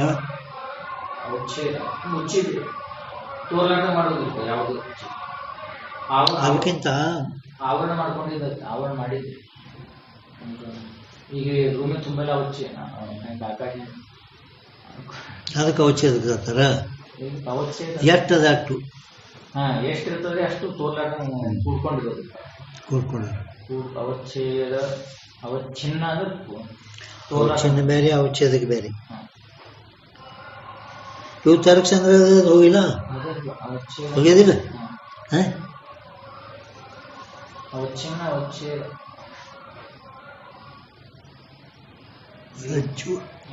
ಅದಕ್ಕಿಂತ ಆವರಣ ಮಾಡ್ಕೊಂಡಿದ್ದ ಆವರಣ ಮಾಡಿದ್ವಿ. ಈಗ ರೂಮಿ ತುಂಬೆಲ್ಲ ಅದಕ್ಕೆ ಅವಚ್ಛೇದಕ ಅಂತಾರ. ಎಷ್ಟದ ಅಷ್ಟು ಎಷ್ಟಿರ್ತದೆ ಅಷ್ಟು ತೋರ್ಲಾಟ ಕೂಡ್ಕೊಂಡಿರೋದು. ಅವಚ್ಛೇದ ಅವಚ್ಛಿನ್ನ ಅಂದ್ರೆ ಅವಚ್ಛಿನ್ನ ಬೇರೆ, ಅವಚ್ಛೇದಕ್ಕೆ ಬೇರೆ. ಇವು ತರಕ್ ಸಂಗ್ರಹ ಹೋಗಿಲ್ಲ, ಹೋಗ್ಯದಿಲ್ಲ. ಅವಚ್ಛಿನ್ನ ಅವಚ್ಛೇದ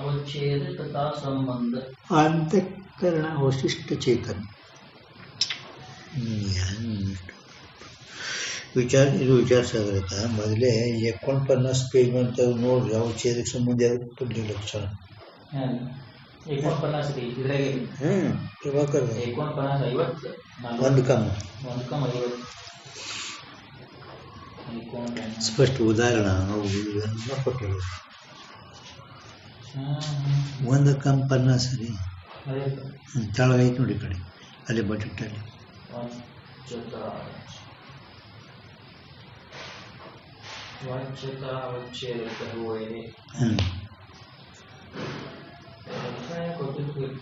ಅವಚ್ಛೇದ ತಥಾ ಸಂಬಂಧ ಅಂತಃಕರಣ ಅವಶಿಷ್ಟ ಚೇತನ. ಇದು ವಿಚಾರಿಸಾಗ್ರತ ಮೊದಲೇ 49 ಪೇಜ್ ಅಂತ ನೋಡ್ರಿ. ಅವಚ್ಛೇದಕ್ಕೆ ಸಂಬಂಧ ಯಾವ್ದು ಕೊಡ್ಲಿ ಲಕ್ಷಣ. 49 ಪ್ರಭಾಕರ್ 49 ಒಂದು ಕಮ್ಮ ಸ್ಪಷ್ಟ ಉದಾಹರಣೆ ಕೊಟ್ಟಿರೋದು. ಒಂದು ಕಂಪನ್ನ ಸರಿ ತಳಗೈತೆ ನೋಡಿ ಕಡೆ ಅಲ್ಲಿ ಬಟೆಟ್ಟಲ್ಲಿ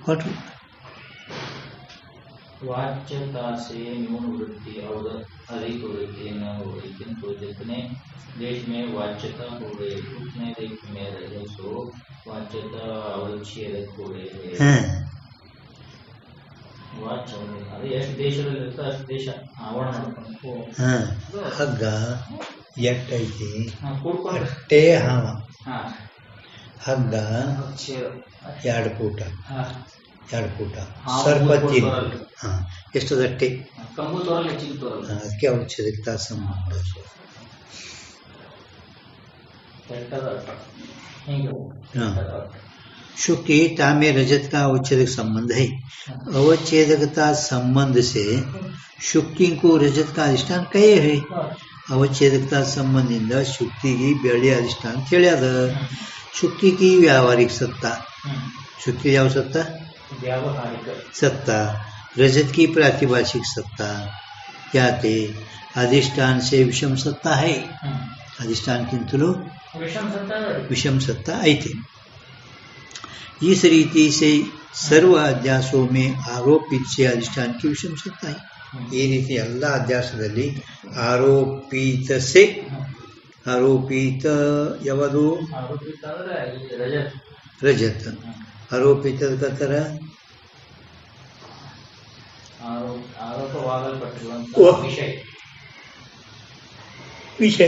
ಕೊಟ್ರು. वाच्यता से न्यून वृत्ति और अधिक वृत्ति न हो, किंतु जितने देश में वाच्यता हो गई उतने देश में रजसो वाच्यता अवच्छेदक हो गए. ಅದೇ ಎಷ್ಟು ದೇಶದಲ್ಲಿ ಇರುತ್ತೆ ಅಷ್ಟು ದೇಶ ಆವರಣ ಮಾಡ್ಕೊಂಡು ಹಗ್ಗ ಎಟ್ಟೈತಿ ಅಷ್ಟೇ ಹಾವ. ಹಗ್ಗ 2 ಫೂಟ ಸರ್ಪತ್ತಿ ಎಷ್ಟದಟ್ಟೆ ಅದಕ್ಕೆ ಅವಚ್ಛೇದಕ ಸಂಬಂಧ. शुक्ति तामे रजत का अवच्छेदक संबंध है. अवच्छेदकता संबंध से शुक्ति को रजत का अधिष्ठान कहे है. अवच्छेदकता संबंधिंद शुक्ति की बेड़ी अधिष्ठान ತಿಳಿಯದ. शुक्ति की व्यावहारिक सत्ता, शुक्ति ಯಾವ सत्ता? व्यावहारिक सत्ता. रजत की प्रातिभाषिक सत्ता क्या थे? अधिष्ठान से विषम सत्ता है. अधिष्ठान किंतु विषम सत्ता ಐತೆ. इस रीति से सर्व अध्यासों में आरोपित से अधिष्ठान की विषम सत्ता है. ಈ ರೀತಿ ಎಲ್ಲ ಅಧ್ಯಾಸದಲ್ಲಿ ಆರೋಪಿತ ಸೆ ಆರೋಪಿತ ಯಾವುದು? ರಜತ್. ಆರೋಪಿತದ ತರ ಆರೋಪ ಆರೋಪವಾಗಲ್ಪಟ್ಟಿರುವಂತಹ ಓ. ವಿಷಯ ವಿಷಯ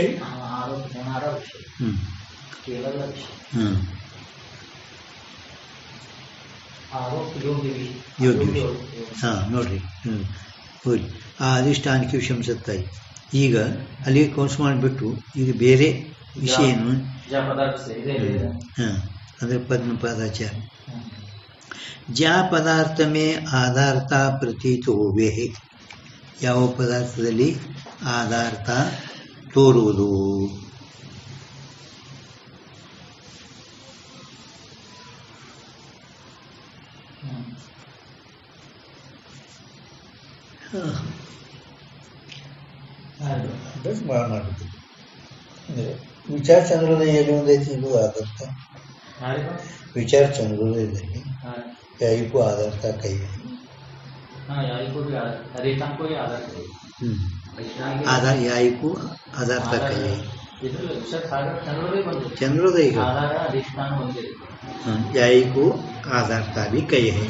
ಆರೋಪ ಜನರ ವಿಷಯ ಕೇವಲ ವಿಷಯ ಆರೋಪ ಯೋಗ್ಯ ಯೋಗ್ಯ ವಿಷಯ. ನೋಡ್ರಿ ಹೋಗಿ ಆ ಅಧಿಷ್ಠಾನಕ್ಕೆ ವಿಷಂಸತ್ತಾಯಿ. ಈಗ ಅಲ್ಲಿ ಕೌನ್ಸ್ ಮಾಡಿಬಿಟ್ಟು ಈಗ ಬೇರೆ ವಿಷಯನು ಪದಾರ್ಥ ಇದೆ ಅಂದರೆ ಪದ್ಮಪಾದಾಚಾರ ज्या पदार्थ में आधारता प्रतीत होवे ಯಾವ ಪದಾರ್ಥದಲ್ಲಿ ಆಧಾರತ ತೋರುವುದು ಮಾಡಬೇಕು. ವಿಚಾರ ಚಂದ್ರೋದಯಲ್ಲಿ ಒಂದೈತಿ ಇದು ಆಧಾರತ. विचार चंद्रोदयದಲ್ಲಿ ಯಾಯಿಗೂ ಆಧಾರತ ಕೈ ಆಧಾರ ಯಾಯಿಗೂ ಆಧಾರತ ಕೈ चंद्रोदय ಯಾಯಿಗೂ ಆಧಾರತ भी ಕೈ है.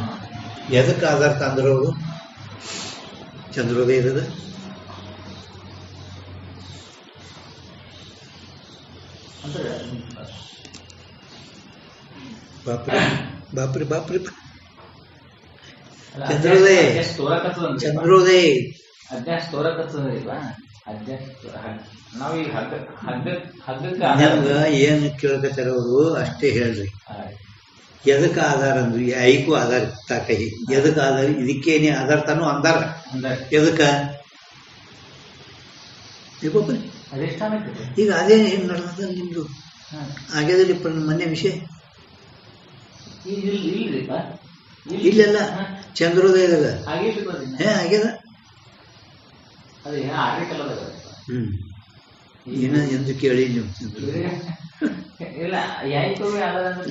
ಎದಕ್ಕೆ ಆಧಾರತ ಅಂದ್ರೆ ಅವರು ಚಂದ್ರೋದಯದ बापरे बापरे बापरे चंद्रोदय चंद्रोदय ನಮ್ಗೆ ಏನು ಕೇಳ್ಕತ್ತಾರ ಅವರು ಅಷ್ಟೇ ಹೇಳ್ರಿ. ಎದಕ್ಕೆ ಆಧಾರ ಅಂದ್ರಿ ಯಾಯಿಗೂ ಆಧಾರ ಕೈ ಎದಕ್ಕೆ ಆಧಾರ ಇದಕ್ಕೇನೆ ಆಧಾರತಾನು ಅಂದಾರ ಎದಕ್ಕ ಈಗ ಅದೇ ಏನ್ ನಡೆದ ನಿಮ್ದು ಆಗ್ಯದಲ್ಲಿ ಮೊನ್ನೆ ವಿಷಯ ಇಲ್ಲೆಲ್ಲ ಚಂದ್ರೋದಯದಾಗ ಆಗ್ಯದ ಏನ ಎಂದು ಕೇಳಿ ನೀವು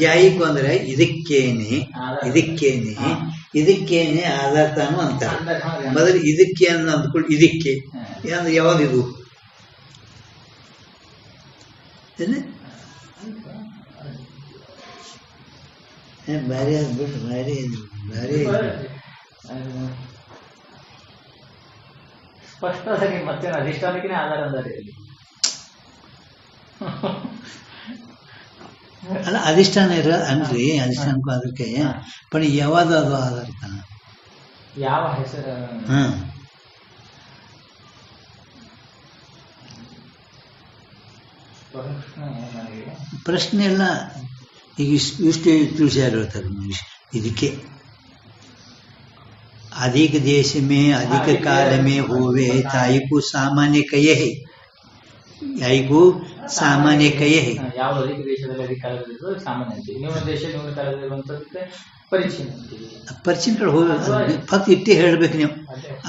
ಯಾಯಿಕು ಅಂದ್ರೆ ಇದಕ್ಕೇನೆ ಇದಕ್ಕೇನೆ ಇದಕ್ಕೇನೆ ಆಧಾರತಾನು ಅಂತಾರೆ. ಮೊದಲು ಇದಕ್ಕೆ ಅಂದ್ಕೊಂಡು ಇದಕ್ಕೆ ಅಂದ್ರೆ ಯಾವ್ದಿದು ಭಾರಿ ಆಗ್ಬಿಟ್ಟು ಭಾರಿ ಭಾರಿ ಸ್ಪಷ್ಟವಾಗಿ ಮತ್ತೆ ಅಧಿಷ್ಠಾನಕ್ಕೆ ಆಧಾರ ಅಂದರೆ ಅಲ್ಲ ಅಧಿಷ್ಠಾನ ಇರ ಅನ್ರಿ ಅಧಿಷ್ಠಾನಕ್ಕೂ ಅದಕ್ಕೆ पण ಯಾವ್ದು ಅದು ಆಧಾರತ ಯಾವ ಹೆಸರು ಪ್ರಶ್ನೆ ಎಲ್ಲ ಈಗ ಇಷ್ಟು ತಿಳಿಸ್ಯಾರ ಹೇಳ್ತಾರೆ ಇದಕ್ಕೆ अधिक देश में अधिक काल में होवे ताई को सामान्य कहे है याई को सामान्य कहे है ಯಾವ ಅಧಿಕ ದೇಶದಲ್ಲಿ ಅಧಿಕ ಕಾಲದಲ್ಲಿ ಸಾಮಾನ್ಯ ಅಂತೀವಿ ನಿಮ್ಮ ದೇಶ ನಿಮ್ಮ ಕಾಲದಲ್ಲಿ ಇರುವಂತದಕ್ಕೆ ಪರಿಚಯ हो फक्त इतने ಹೇಳಬೇಕು ನೀವು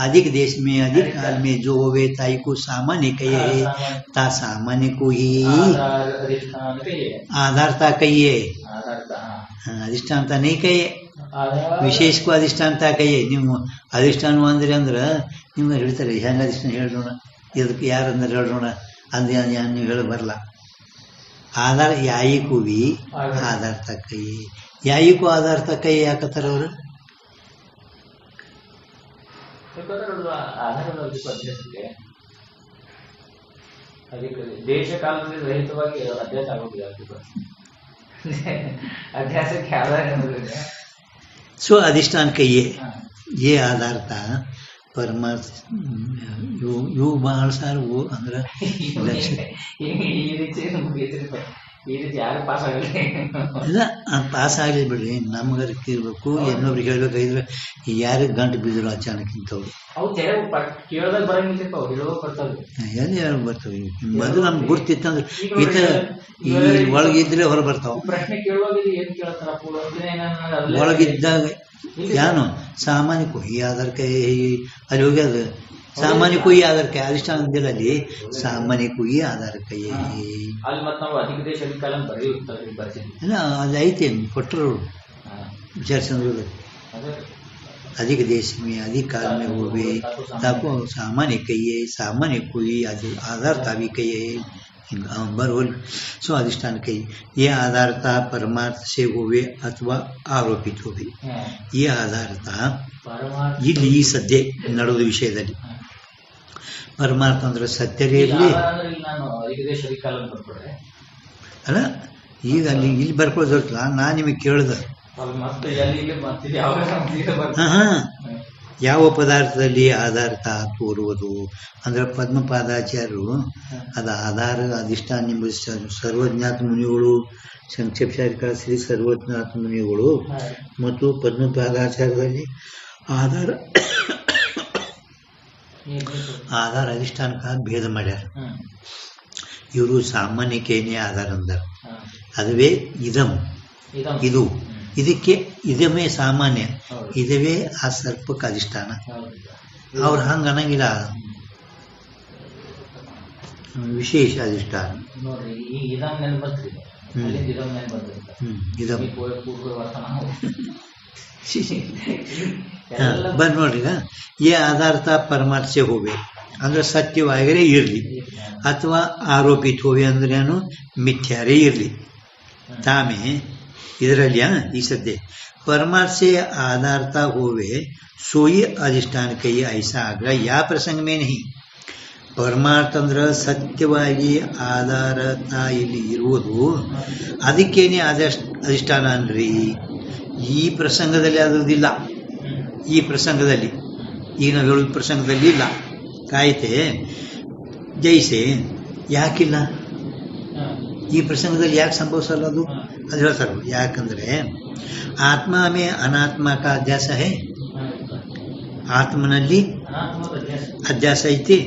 अधिक देश में अधिक काल में जो होवे ताई को सामान्य कहे है ता सामान्य को ही आधारता कहिए अधिष्ठानता नहीं कहिए ವಿಶೇಷ ಅಧಿಷ್ಠಾನತ ಕೈಯೇ. ನೀವು ಅಧಿಷ್ಠಾನ ಅಂದ್ರಿ ಅಂದ್ರೆ ನಿಮ್ಗೆ ಹೇಳ್ತಾರೆ ಹೆಂಗೆ ಅಧಿಷ್ಠಾನ ಹೇಳೋಣ ಇದಕ್ಕೆ ಯಾರಂದ್ರೆ ಹೇಳೋಣ ಅಂದ ನೀವು ಹೇಳ ಬರಲ್ಲ. ಆಧಾರ ಯಾಯಿಗೂ ಬಿ ಆಧಾರತ ಕೈ ಯಾಯಿಗೂ ಆಧಾರತ ಕೈ ಯಾಕತ್ತಾರ ಅವರು ದೇಶ ಕಾಲದಲ್ಲಿ ರಹಿತವಾಗಿ ಅಭ್ಯಾಸ ಆಗೋದಿಲ್ಲ. ಅಭ್ಯಾಸಕ್ಕೆ ಆಧಾರ सो अधिष्ठान कहिए ये आधार था परमार्थ यू बाल सार वो अंदर ಇಲ್ಲ ಪಾಸ್ ಆಗಲಿ ಬಿಡ್ರಿ. ನಮ್ಗೆ ಇರ್ಬೇಕು ಇನ್ನೊಬ್ರಿಗೆ ಹೇಳ್ಬೇಕಾಗಿದ್ರೆ ಯಾರು ಗಂಟು ಬಿದ್ರು ಅಚಾನಕ್ ಇಂಥವ್ರು ಎಲ್ಲಿ ಬರ್ತವೆ. ಮೊದಲು ನಮ್ಗೆ ಗುರ್ತಿತ್ತಂದ್ರೆ ಈತ ಈ ಒಳಗಿದ್ರೆ ಹೊರ ಬರ್ತಾವ. ಒಳಗಿದ್ದಾಗ ಯಾನು ಸಾಮಾನ್ಯ ಕೊಹಿ ಆಧಾರ ಕೈ ಅಲ್ಲಿ ಹೋಗ್ಯದ ಸಾಮಾನ್ಯ ಕೊಹಿ ಆಧಾರ ಕೈ ಅಧಿಷ್ಠಾನ ಅಂದಿಲ್ಲ ಅಲ್ಲಿ ಸಾಮಾನ್ಯ ಕೊಹಿ ಆಧಾರ ಕೈ ಇಲ್ಲ ಅಲ್ಲಿ ಐತೆ ಕೊಟ್ಟರು ವಿಚಾರ ಚಂದ್ರದಲ್ಲಿ अधिक देश में अधिक काल में होवे ताको सामान्य कहिए सामान्य कोई आधारता भी कहिए ಹಿಂಗೆ बरोबर स्वाधिष्ठान कही ये आधारता परमार्थ से होवे अथवा आरोपित होवे ये आधारता ಇಲ್ಲಿ ಈ ಸದ್ಯ ನಡೆದ ವಿಷಯದಲ್ಲಿ ಪರಮಾರ್ಥ ಅಂದ್ರೆ ಸತ್ಯರೇ ಇರಲಿ ಅಲ್ಲ ಈಗ ಅಲ್ಲಿ ಇಲ್ಲಿ ಬರ್ಕೊಳ್ಳೋದಿರ್ತಲ್ಲ ನಾನು ನಿಮಗೆ ಕೇಳಿದೆ ಯಾವ ಪದಾರ್ಥದಲ್ಲಿ ಆಧಾರತ ತೋರುವುದು ಅಂದ್ರೆ ಪದ್ಮಪಾದಾಚಾರ್ಯರು ಅದು ಆಧಾರ ಅಧಿಷ್ಠಾನ ಎಂಬ ಸರ್ವಜ್ಞಾತ ಮುನಿಗಳು ಸಂಕ್ಷೇಪ ಶ್ರೀ ಸರ್ವಜ್ಞಾತ ಮುನಿಗಳು ಮತ್ತು ಪದ್ಮಪಾದಾಚಾರ್ಯದಲ್ಲಿ ಆಧಾರ ಆಧಾರ ಅಧಿಷ್ಠಾನಕ್ಕೆ ಭೇದ ಮಾಡ್ಯಾರ ಇವರು ಸಾಮಾನ್ಯಕ್ಕೇನೆ ಆಧಾರ ಅಂದಾರ ಅದುವೇ ಇದಂ ಇದು ಇದಕ್ಕೆ ಇದಮೇ ಸಾಮಾನ್ಯ ಇದವೇ ಆ ಸರ್ಪಕ್ಕೆ ಅಧಿಷ್ಠಾನ ಅವ್ರು ಹಂಗ ಅನ್ನಂಗಿಲ್ಲ ವಿಶೇಷ ಅಧಿಷ್ಠಾನ ಇದಂ ಬಂದ್ ನೋಡ್ರಿ ಏ ಆಧಾರತ ಪರಮಾರ್ಥ ಹೋವೆ ಅಂದ್ರೆ ಸತ್ಯವಾಗಿರೇ ಇರಲಿ ಅಥವಾ ಆರೋಪಿತ ಹೋವೆ ಅಂದ್ರೆ ಏನು ಮಿಥ್ಯಾರೇ ಇರಲಿ ತಾಮೇ ಇದರಲ್ಲಿ ಈ ಸದ್ಯ परमार्थ से आधारता होवे सोई अधिष्ठान कही ऐसा आग्रह या प्रसंग में नहीं परमार्थ ಅಂದ್ರೆ ಸತ್ಯವಾಗಿ ಆಧಾರತ ಇಲ್ಲಿ ಇರುವುದು ಅದಕ್ಕೇನೆ ಅಧಿಷ್ಠಾನ ಅನ್ರಿ ಈ ಪ್ರಸಂಗದಲ್ಲಿ ಅದಿಲ್ಲ ಈ ಪ್ರಸಂಗದಲ್ಲಿ ಈಗ ನಾವು ಹೇಳುವ ಪ್ರಸಂಗದಲ್ಲಿ ಇಲ್ಲ ಕಾಯ್ತೆ ಜೈಸೆ ಯಾಕಿಲ್ಲ ಈ ಪ್ರಸಂಗದಲ್ಲಿ ಯಾಕೆ ಸಂಭವಿಸಲ್ಲ ಅದು ಅದು ಹೇಳ್ತಾರೆ ಯಾಕಂದ್ರೆ आत्मा में अनात्मा का अध्यास है आत्मನಲ್ಲಿ अध्यास ಐತಿ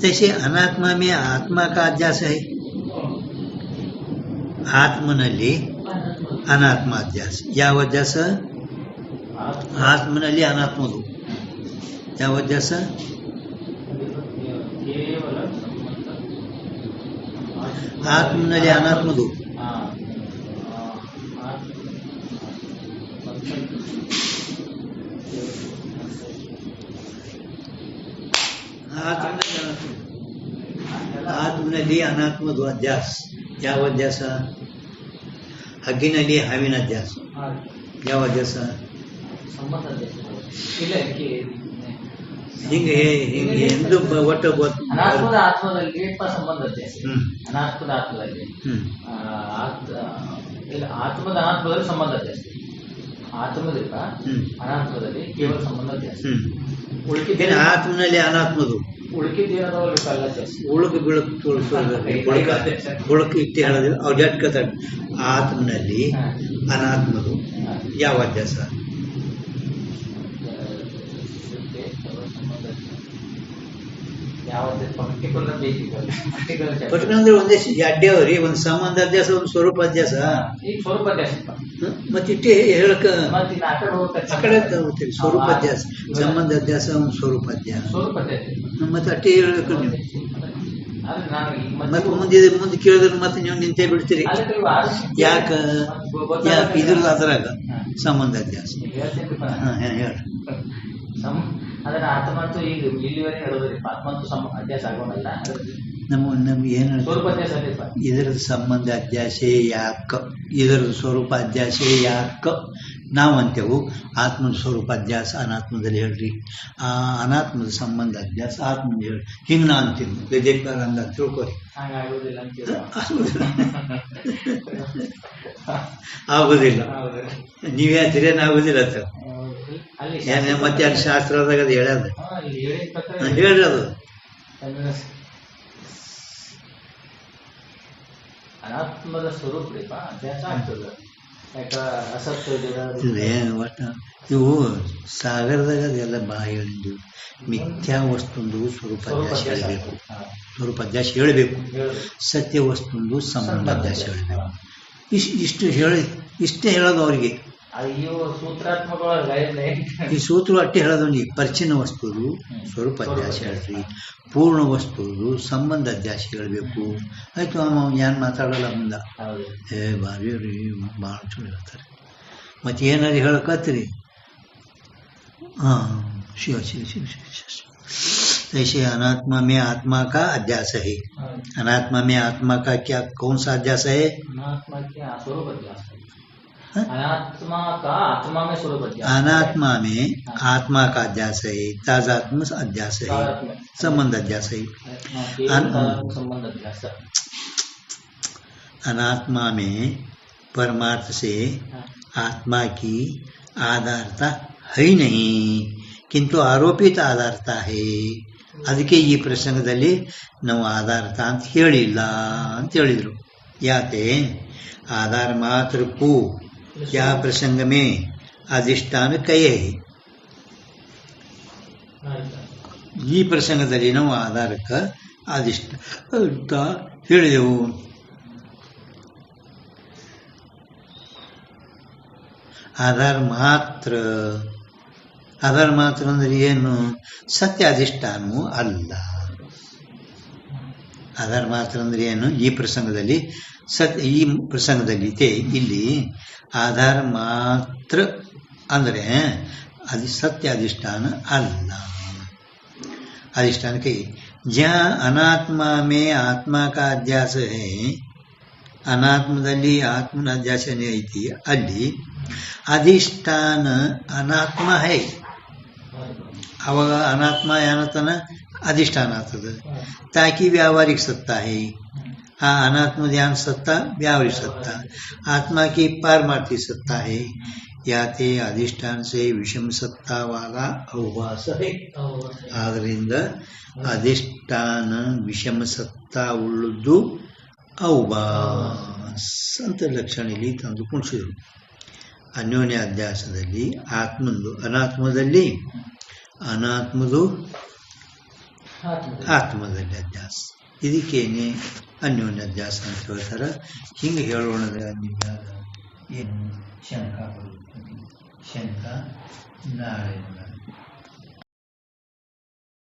तैसे अनात्मा में आत्मा का अध्यास है आत्मನಲ್ಲಿ अनात्मा अध्यास ಯಾವ ಅಧ್ಯಾಸ ಆತ್ಮನಲ್ಲಿ ಅನಾತ್ಮದು ಯಾವ ಅಧ್ಯಾಸ ಆತ್ಮನಲ್ಲಿ ಅನಾತ್ಮದು ಆತ್ಮನಲ್ಲಿ ಅನಾತ್ಮದು ಅಧ್ಯಾಸ ಯಾವ ಅಧ್ಯಾಸ ಹಗ್ಗಿನಲ್ಲಿ ಹಾವಿನ ಅಧ್ಯಾಸ ಯಾವ ಅಧ್ಯಾಸ ಹಿಂಗೆ ಹಿಂಗೆ ಎಂದು ಒಟ್ಟು ಅನಾತ್ಮದ ಆತ್ಮದಲ್ಲಿ ಸಂಬಂಧ ಅನಾತ್ಮದ ಆತ್ಮದಲ್ಲಿ ಆತ್ಮದ ಅನಾತ್ಮದಲ್ಲಿ ಸಂಬಂಧ ಜಾಸ್ತಿ ಆತ್ಮದಿಂದ ಅನಾತ್ಮದಲ್ಲಿ ಕೇವಲ ಸಂಬಂಧ ಜಾಸ್ತಿ ಉಳಿಕೆ ಆತ್ಮನಲ್ಲಿ ಅನಾತ್ಮದು ಉಳುಕು ಬೆಳಕು ಉಳುಕು ಇಟ್ಟು ಹೇಳೋದಿಲ್ಲ ಅವ್ರು ಜಟ್ಕತಾಡ ಆತ್ಮನಲ್ಲಿ ಅನಾತ್ಮದು ಯಾವ ಅಧ್ಯಾಸ ಪರ್ಟಿಕ್ಯುಲರ್ ಒಂದೇ ಅಡ್ಡೆ ಅವ್ರಿ ಒಂದು ಸಂಬಂಧ ಅಧ್ಯಾಸ ಒಂದು ಸ್ವರೂಪ ಅಧ್ಯಾಸ ಮತ್ತೆ ಇಟ್ಟೆ ಹೇಳಕ ಆ ಕಡೆ ಹೋಗ್ತೀರಿ ಸ್ವರೂಪ ಅಧ್ಯಾಸ ಸಂಬಂಧ ಅಧ್ಯಾಸ ಒಂದು ಸ್ವರೂಪ ಅಧ್ಯಾಸ ಮತ್ತೆ ಅಟ್ಟೆ ಹೇಳ್ಬೇಕು ನೀವು ಮತ್ತೆ ಮುಂದೆ ಕೇಳಿದ್ರೆ ಮತ್ತೆ ನೀವು ನಿಂತೇ ಬಿಡ್ತೀರಿ ಯಾಕ ಇದ್ರದ್ದು ಅದ್ರಾಗ ಸಂಬಂಧ ಅಧ್ಯಾಸ ಹೇಳಿ ಅದನ್ನ ಆತ್ಮಂತೂ ಈಗ ಇಲ್ಲಿವರೆಗೆ ಹೇಳೋದ್ರಿ ಆತ್ಮಂತೂ ಅಧ್ಯಾಸ ಆಗೋಣಲ್ಲ ನಮ್ಗೆ ಏನು ಇದರದ ಸಂಬಂಧ ಅಧ್ಯಾಸೆ ಯಾಕ ಇದರದ ಸ್ವರೂಪ ಅಧ್ಯಾಸೆ ಯಾಕ ನಾವು ಅಂತೇವು ಆತ್ಮದ ಸ್ವರೂಪ ಅಧ್ಯಾಸ ಅನಾತ್ಮದಲ್ಲಿ ಹೇಳ್ರಿ ಆ ಅನಾತ್ಮದ ಸಂಬಂಧ ಅಧ್ಯಾಸ ಆತ್ಮದ ಹೇಳ್ರಿ ಹಿಂಗೆ ನಾ ಅಂತೀನಿ ವಿಜಯಕಾರ ಅಂದ ತಿಳ್ಕೊರಿ ಆಗುದಿಲ್ಲ ನೀವ್ ಹೇಳ್ತೀರೇನು ಆಗುದಿಲ್ಲ ಅಂತ ಮತ್ತೆ ಅಲ್ಲಿ ಶಾಸ್ತ್ರದಾಗ ಅದು ಹೇಳ್ಯಾದ ಹೇಳ್ರಿ ಅದು ಅನಾತ್ಮದ ಸ್ವರೂಪ ಅಧ್ಯಾಸ ಆಗ್ತದ ಒಟ್ಟ ಇವು ಸಾಗರದಾಗ ಅದೆಲ್ಲ ಬಾ ಹೇಳಿದ್ವಿ ಮಿಥ್ಯಾ ವಸ್ತುಂದು ಸ್ವರೂಪ ಅಧ್ಯಾಸ ಹೇಳಬೇಕು ಸ್ವರೂಪ ಅಧ್ಯಾಸ ಹೇಳಬೇಕು ಸತ್ಯ ವಸ್ತುಂದು ಸಂಬಂಧ ಅಧ್ಯಾಸ ಹೇಳಬೇಕು ಇಷ್ಟೇ ಹೇಳೋದು ಅವರಿಗೆ ಈ ಸೂತ್ರ ಅಟ್ಟೆ ಹೇಳೋದು ಪರಿಚಿನ ವಸ್ತುದು ಸ್ವರೂಪ ಅಧ್ಯಾಸ ಹೇಳ್ರಿ ಪೂರ್ಣ ವಸ್ತುದು ಸಂಬಂಧ ಅಧ್ಯಾಸ ಹೇಳ್ಬೇಕು ಆಯ್ತು ಅಮ್ಮ ಏನ್ ಮಾತಾಡಲ್ಲ ಮುಂದ ಭಾರಿ ರೀ ಭಾಳ ಚಲೋ ಹೇಳ್ತಾರೆ ಮತ್ತೆ ಏನಾದ್ರು ಹೇಳಕತ್ರಿ ಶಿವ ಶಿವ ಶಿವ ಶಿವ ಶಿವ ऐसे अनात्मा में आत्मा का अध्यास है। अनात्मा में आत्मा का क्या कौन सा अध्यास है? अनात्मा क्या स्वरूप अध्यास है। हाँ? अनात्मा का आत्मा में स्वरूप अध्यास। अनात्मा में आत्मा का अध्यास है, तादात्म अध्यास है, संबंध अध्यास है। संबंध अध्यास। अनात्मा में परमार्थ से आत्मा की आधारता है नहीं, किंतु ಆರೋಪಿತ ಆಧಾರತಾ है। ಅದಕ್ಕೆ ಈ ಪ್ರಸಂಗದಲ್ಲಿ ನಾವು ಆಧಾರತ ಅಂತ ಹೇಳಿಲ್ಲ ಅಂತ ಹೇಳಿದರು। ಯಾಕೆ? आधार मात्र को क्या प्रसंग में अधिष्ठान कहे। ಈ ಪ್ರಸಂಗದಲ್ಲಿ ನಾವು ಆಧಾರಕ ಅಧಿಷ್ಠಾನ ಹೇಳಿದೆವು। आधार मात्र ಅಂದ್ರೆ ಏನು? ಸತ್ಯ ಅಧಿಷ್ಠಾನವೂ ಅಲ್ಲ। ಆಧಾರ ಮಾತ್ರ ಅಂದ್ರೆ ಏನು? ಈ ಪ್ರಸಂಗದಲ್ಲಿ ಈ ಪ್ರಸಂಗದಲ್ಲಿ ಇಲ್ಲಿ ಆಧಾರ ಮಾತ್ರ ಅಂದರೆ ಅದು ಸತ್ಯ ಅಧಿಷ್ಠಾನ ಅಲ್ಲ। अधिष्ठान कही जहाँ अनात्मा में आत्मा का अध्यास है, अनात्मದಲ್ಲಿ ಆತ್ಮನ ಅಧ್ಯಾಸನೆ ಐತಿ, ಅಲ್ಲಿ अधिष्ठान अनात्म है। अವಾಗ अनात्मा ಏನತನ अधिष्ठान ಆಗ್ತದೆ। ताकि व्यावहारिक सत्ता है। हाँ, अनात्म ध्यान सत्ता व्यावहारिक सत्ता, आत्मा की पारमार्थिक सत्ता है। याते अधिष्ठान से विषम सत्ता वाला अवभास है। आदरिंद अधिष्ठान विषम सत्ता ಉಳ್ಳದ್ದು ಅವಭಾಸ ಅಂತ ಲಕ್ಷಣ ಇಲ್ಲಿ ತಂದುಕೊಂಡಿಸಿದರು। ಅನ್ಯೋನ್ಯ ಅಧ್ಯಾಸದಲ್ಲಿ ಆತ್ಮಂದು ಅನಾತ್ಮದಲ್ಲಿ, ಅನಾತ್ಮದು ಆತ್ಮದಲ್ಲಿ ಅಧ್ಯಾಸ, ಇದಕ್ಕೇನೆ ಅನ್ಯೋನ್ಯ ಅಧ್ಯಾಸ ಅಂತ ಹೇಳ್ತಾರೆ। ಹಿಂಗೆ ಹೇಳೋಣ ನಿಮ್ಗೆ ಏನು ಶಂಕ ಬರುತ್ತದೆ, ಶಂಕ ನಾಳೆ